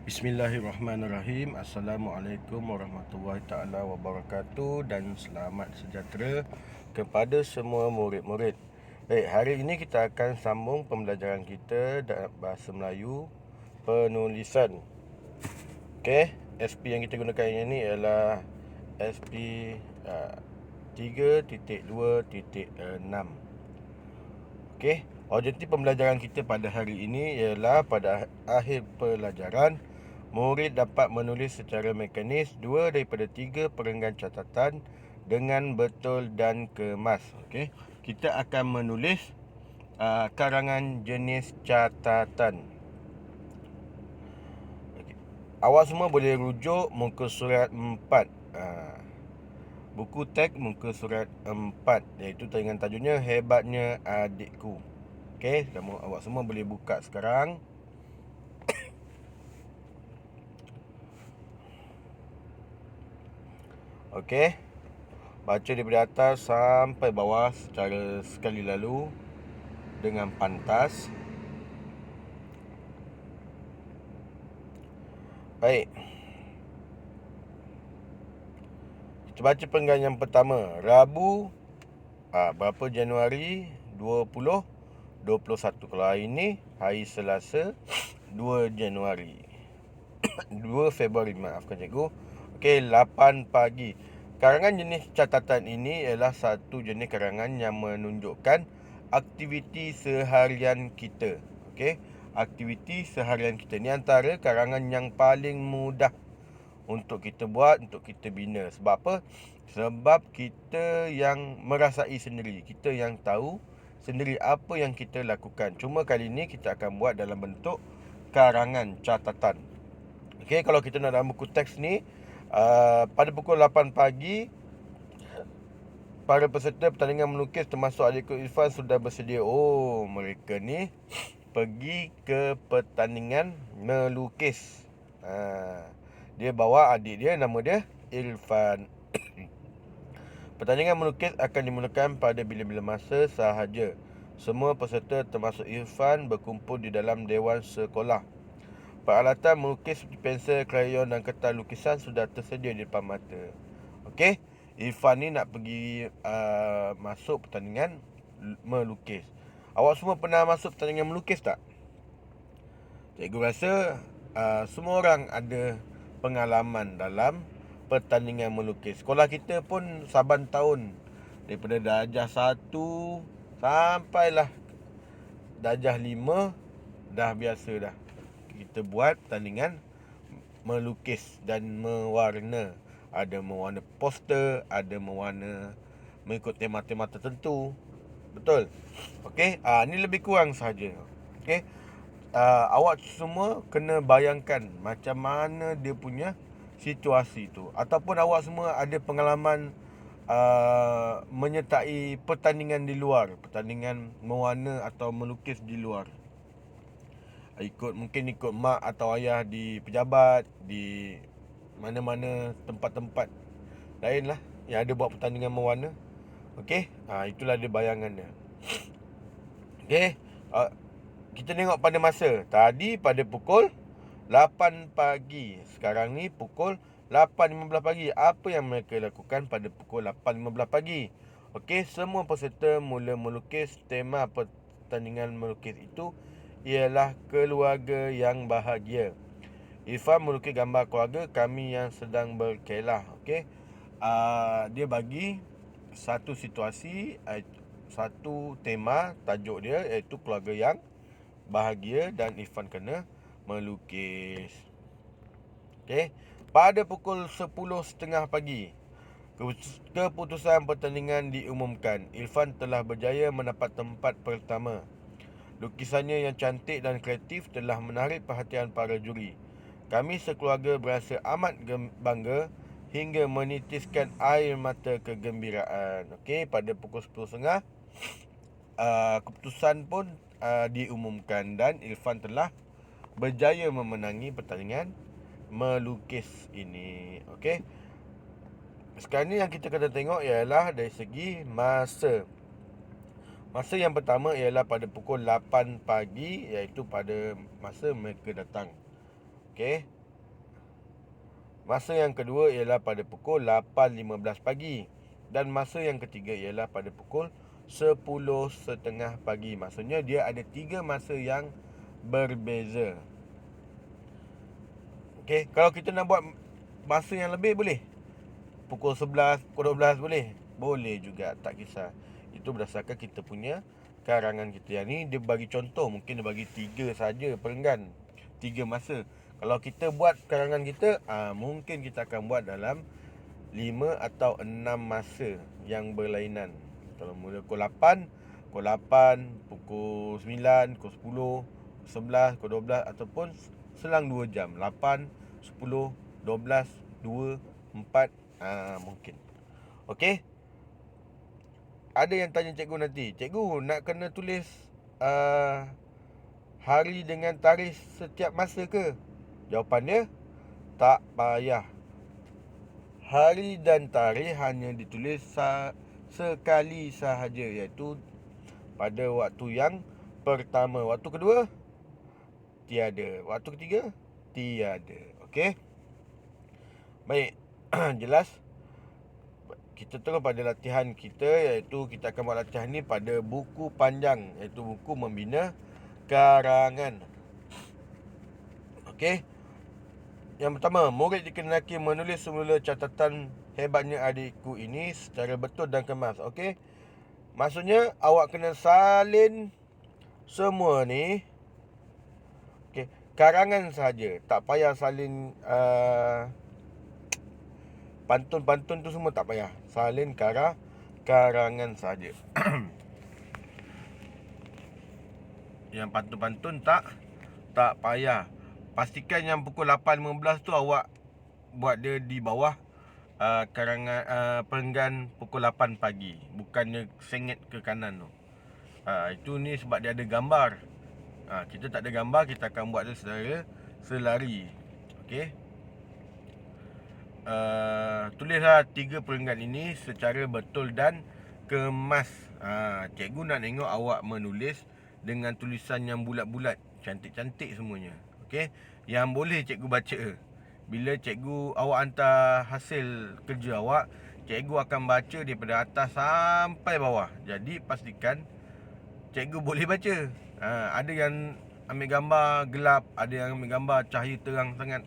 Bismillahirrahmanirrahim. Assalamualaikum warahmatullahi taala wabarakatuh dan selamat sejahtera kepada semua murid-murid. Baik, hari ini kita akan sambung pembelajaran kita dalam bahasa Melayu penulisan. Okey, SP yang kita gunakan ini ialah SP 3.2.6. Okey, objektif pembelajaran kita pada hari ini ialah pada akhir pelajaran murid dapat menulis secara mekanis 2 daripada 3 perenggan catatan dengan betul dan kemas. Okey, kita akan menulis karangan jenis catatan. Okay. Awak semua boleh rujuk muka surat 4. Buku teks muka surat 4, iaitu dengan tajuknya Hebatnya Adikku. Okey, awak semua boleh buka sekarang. Okey, baca daripada atas sampai bawah secara sekali lalu dengan pantas. Baik, kita baca perenggan yang pertama. Rabu berapa Januari 2021. Kalau hari ini hari Selasa 2 Januari 2 Februari, maafkan cikgu. Okey, 8 pagi. Karangan jenis catatan ini ialah satu jenis karangan yang menunjukkan aktiviti seharian kita. Okey, aktiviti seharian kita ni antara karangan yang paling mudah untuk kita buat, untuk kita bina. Sebab apa? Sebab kita yang merasai sendiri, kita yang tahu sendiri apa yang kita lakukan. Cuma kali ni kita akan buat dalam bentuk karangan catatan. Okey, kalau kita nak dalam buku teks ni, pada pukul 8 pagi para peserta pertandingan melukis termasuk adikku Irfan sudah bersedia. Oh, mereka ni pergi ke pertandingan melukis. Dia bawa adik dia, nama dia Irfan. Pertandingan melukis akan dimulakan pada bila-bila masa sahaja. Semua peserta termasuk Irfan berkumpul di dalam dewan sekolah. Peralatan melukis seperti pensel, krayon dan kertas lukisan sudah tersedia di depan mata. Okey, Irfan ni nak pergi masuk pertandingan melukis. Awak semua pernah masuk pertandingan melukis tak? Cikgu rasa semua orang ada pengalaman dalam pertandingan melukis. Sekolah kita pun saban tahun daripada darjah 1 sampailah darjah 5 dah biasa dah kita buat pertandingan melukis dan mewarna. Ada mewarna poster, ada mewarna mengikut tema-tema tertentu. Betul? Okey, ni lebih kurang sahaja. Okey, awak semua kena bayangkan macam mana dia punya situasi tu. Ataupun awak semua ada pengalaman menyertai pertandingan di luar, pertandingan mewarna atau melukis di luar. Mungkin ikut mak atau ayah di pejabat, di mana-mana tempat-tempat lain lah yang ada buat pertandingan mewarna. Okey, itulah dia bayangannya. Okey, kita tengok pada masa. Tadi pada pukul 8 pagi. Sekarang ni pukul 8.15 pagi. Apa yang mereka lakukan pada pukul 8.15 pagi? Okey, semua peserta mula melukis. Tema pertandingan melukis itu ialah keluarga yang bahagia. Irfan melukis gambar keluarga kami yang sedang berkelah. Okey, dia bagi satu situasi, satu tema, tajuk dia iaitu keluarga yang bahagia dan Irfan kena melukis. Okey, pada pukul 10.30 pagi keputusan pertandingan diumumkan. Irfan telah berjaya mendapat tempat pertama. Lukisannya yang cantik dan kreatif telah menarik perhatian para juri. Kami sekeluarga berasa amat bangga hingga menitiskan air mata kegembiraan. Okey, pada pukul 10.30 keputusan pun diumumkan dan Irfan telah berjaya memenangi pertandingan melukis ini. Okey, sekarang ni yang kita kena tengok ialah dari segi masa. Masa yang pertama ialah pada pukul 8 pagi, iaitu pada masa mereka datang. Okey, Masa yang kedua ialah pada pukul 8.15 pagi. Dan masa yang ketiga ialah pada pukul 10.30 pagi. Maksudnya dia ada 3 masa yang berbeza. Okey, kalau kita nak buat masa yang lebih boleh. Pukul 11, pukul 12 boleh. Boleh juga, tak kisah. Itu berdasarkan kita punya karangan kita. Yang ni dia bagi contoh, mungkin dia bagi 3 saja perenggan. 3 masa. Kalau kita buat karangan kita, mungkin kita akan buat dalam 5 atau 6 masa yang berlainan. Kalau mula pukul 8, pukul 9, pukul 10, 11, pukul 12 ataupun selang 2 jam. 8, 10, 12, 2, 4, mungkin. Okey. Ada yang tanya cikgu nanti, cikgu nak kena tulis hari dengan tarikh setiap masa ke? Jawapannya, tak payah. Hari dan tarikh hanya ditulis sekali sahaja, iaitu pada waktu yang pertama. Waktu kedua, tiada. Waktu ketiga, tiada. Okey? Baik. Jelas? Kita terus pada latihan kita, iaitu kita akan buat latihan ni pada buku panjang, iaitu buku membina karangan. Okey? Yang pertama, murid dikenaki menulis semula catatan hebatnya adikku ini secara betul dan kemas. Okey? Maksudnya awak kena salin semua ni. Okey, karangan saja. Tak payah salin pantun-pantun tu semua tak payah. Salin karangan saja. Yang pantun-pantun tak payah. Pastikan yang pukul 8.15 tu awak buat dia di bawah karangan perenggan pukul 8 pagi. Bukannya sengit ke kanan tu. Itu ni sebab dia ada gambar. Kita tak ada gambar, kita akan buat dia secara selari. Okey. Tulislah 3 perenggan ini secara betul dan kemas. Cikgu nak tengok awak menulis dengan tulisan yang bulat-bulat, cantik-cantik semuanya. Okey. Yang boleh cikgu baca. Bila awak hantar hasil kerja awak, cikgu akan baca daripada atas sampai bawah. Jadi pastikan cikgu boleh baca. Ada yang ambil gambar gelap, ada yang ambil gambar cahaya terang sangat,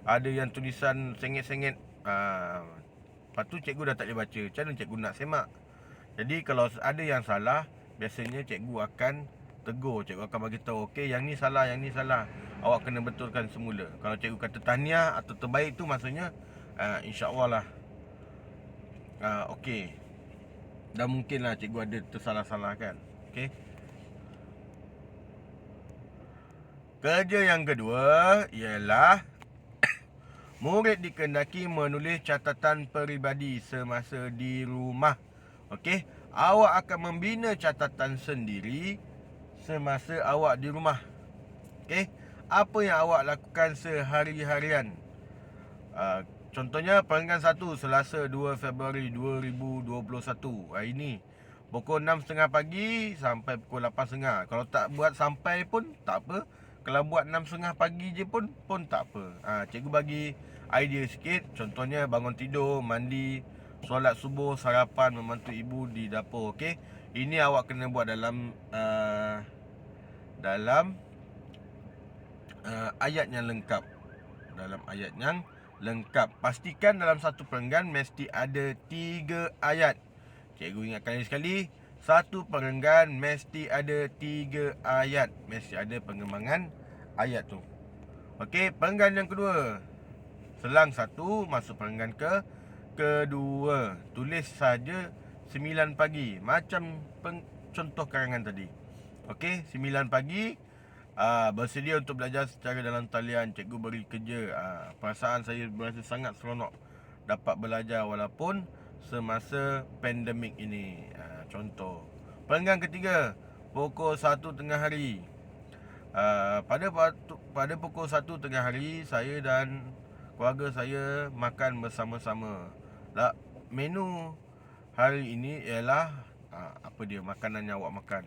ada yang tulisan sengit-sengit. Lepas tu cikgu dah tak boleh baca. Macam mana cikgu nak semak? Jadi kalau ada yang salah, biasanya cikgu akan tegur. Cikgu akan bagi tahu, okey, yang ni salah, yang ni salah. Awak kena betulkan semula. Kalau cikgu kata tahniah atau terbaik tu, maksudnya insya-Allah lah okey. Dan mungkinlah cikgu ada tersalah-salah kan. Okey. Kerja yang kedua ialah murid dikehendaki menulis catatan peribadi semasa di rumah. Okey, awak akan membina catatan sendiri semasa awak di rumah. Okey, apa yang awak lakukan sehari-harian? Contohnya perenggan 1 Selasa 2 Februari 2021. Hari ini pukul 6.30 pagi sampai pukul 8.30. Kalau tak buat sampai pun tak apa. Kalau buat 6.30 pagi je pun tak apa. Cikgu bagi idea sikit. Contohnya bangun tidur, mandi, solat subuh, sarapan, membantu ibu di dapur. Okey. Ini awak kena buat dalam ayat yang lengkap. Dalam ayat yang lengkap. Pastikan dalam satu perenggan mesti ada 3 ayat. Cikgu ingatkan sekali, satu perenggan mesti ada 3 ayat. Mesti ada pengembangan ayat tu. Okey, perenggan yang kedua. Selang 1 masuk perenggan kedua. Tulis saja 9 pagi. Macam contoh karangan tadi. Okey, 9 pagi. Bersedia untuk belajar secara dalam talian. Cikgu beri kerja. Perasaan saya berasa sangat seronok dapat belajar walaupun semasa pandemik ini. Contoh. Perenggan ketiga, pukul 1 tengah hari. Pada pukul 1 tengah hari, saya dan keluarga saya makan bersama-sama. Menu hari ini ialah apa dia makanan yang awak makan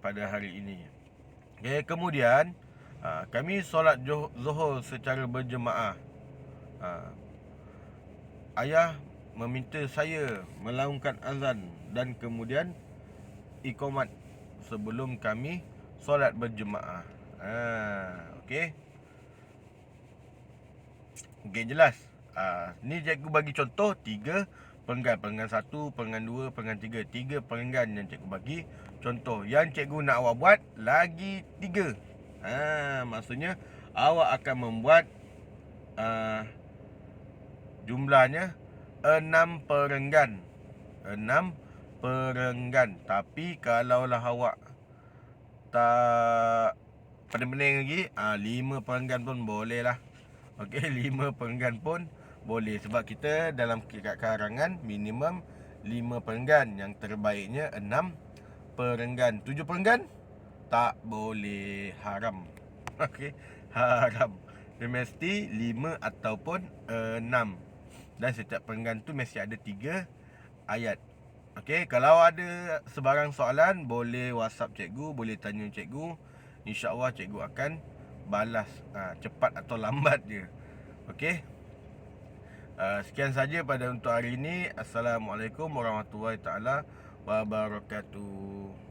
pada hari ini. Kemudian kami solat Zuhur secara berjemaah. Ayah meminta saya melaungkan azan dan kemudian iqamat sebelum kami solat berjemaah. Okey. Okey, jelas. Ni cikgu bagi contoh 3 perenggan. Perenggan 1, perenggan 2, perenggan 3. 3 perenggan yang cikgu bagi contoh. Yang cikgu nak awak buat lagi 3. Maksudnya awak akan membuat jumlahnya 6 perenggan. 6 perenggan. Tapi kalaulah awak tak pening-pening lagi, 5 perenggan pun boleh lah. Okey, 5 perenggan pun boleh. Sebab kita dalam karangan minimum 5 perenggan. Yang terbaiknya 6 perenggan. 7 perenggan tak boleh, haram. Okey, haram. Dia mesti 5 ataupun 6. Dan setiap perenggan tu mesti ada 3 ayat. Okey, kalau ada sebarang soalan boleh WhatsApp cikgu, boleh tanya cikgu. InsyaAllah cikgu akan balas cepat atau lambat je. Okey. Sekian saja pada untuk hari ini. Assalamualaikum warahmatullahi taala wabarakatuh.